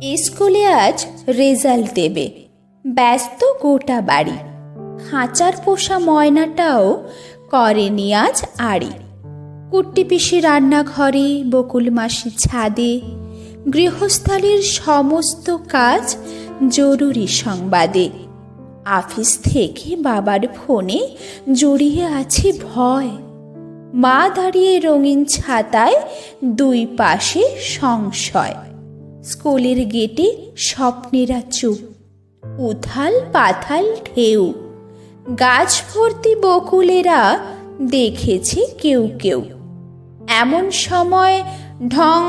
স্কুলে আজ রেজাল্ট দেবে, ব্যস্ত গোটা বাড়ি। খাঁচার পোষা ময়নাটাও করেনি আজ আড়ি। কুট্টি পিসি রান্নাঘরে, বকুল মাসি ছাদে, গৃহস্থালির সমস্ত কাজ জরুরি সংবাদে। অফিস থেকে বাবার ফোনে জড়িয়ে আছে ভয়। মা দাঁড়িয়ে রঙিন ছাতায়, দুই পাশে সংশয়। স্কুলের গেটে স্বপ্নেরা চুপ, উথাল পাথাল ঢেউ। গাছ ভর্তি বকুলেরা দেখেছে কেউ কেউ। এমন সময় ঢং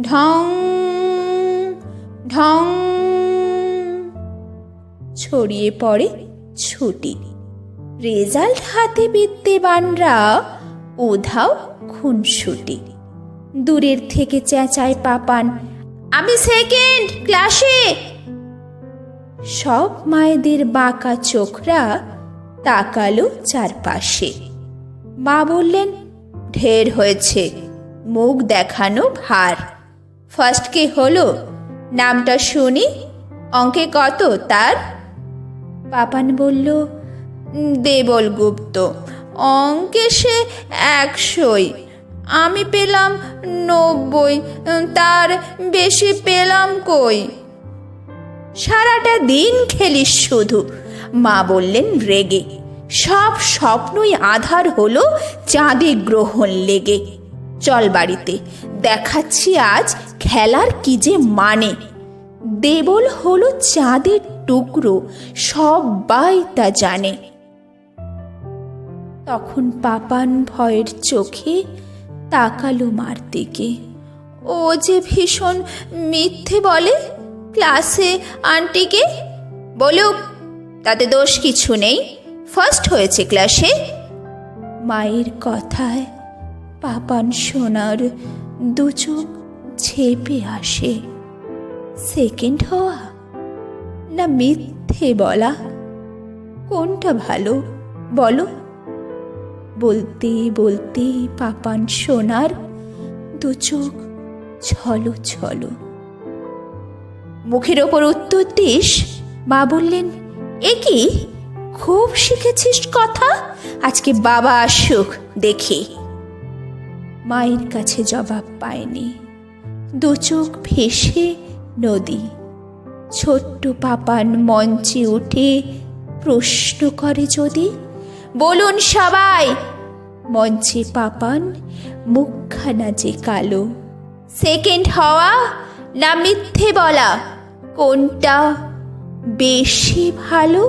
ঢং ঢং ছড়িয়ে পড়ে ছুটি। রেজাল্ট হাতে বিদ্যেবানরা উধাও খুনসুটি। দূরের থেকে চেঁচায় পাপান, আমি সেকেন্ড ক্লাসে। সব মায়েদের বাঁকা চোখরা তাকালো চারপাশে। মা বললেন, ঢের হয়েছে, মুখ দেখানো ভার। ফার্স্ট কে হলো, নামটা শুনি, অঙ্কে কত তার? পাপান বলল, দেবল গুপ্ত, অঙ্কে সে 100, আমি পেলাম 90, তার বেশি পেলাম কই? সারাটা দিন খেলিস শুধু, মা বললেন রেগে। সব স্বপ্নই আধার হলো চাঁদে গ্রহণ লেগে। চল বাড়িতে, দেখাচ্ছি আজ খেলার কি যে মানে। দেবল হলো চাঁদের টুকরো, সবাই তা জানে। তখন পাপান ভয়ের চোখে তাকালো মার দিকে। ও যে ভীষণ মিথ্যে বলে ক্লাসে আন্টিকে। বলুক, তাতে দোষ কিছু নেই, ফার্স্ট হয়েছে ক্লাসে। মায়ের কথায় পাপান সোনার দু চোখ ঝেপে আসে। সেকেন্ড হওয়া না মিথ্যে বলা, কোনটা ভালো বলো? বলতে বলতে পাপান সোনার দু চোখ ছলো ছলো। মুখের ওপর উত্তর দিস? মা বললেন, এ কি, খুব শিখেছিস কথা, আজকে বাবা আসুক দেখি। মায়ের কাছে জবাব পায়নি, দু চোখ ভেসে নদী। ছোট্ট পাপান মঞ্চে উঠে প্রশ্ন করে যদি, বলুন সবাই। মঞ্চে পাপান, মুখখানা যে কালো। সেকেন্ড হওয়া না মিথ্যে বলা, কোনটা বেশি ভালো?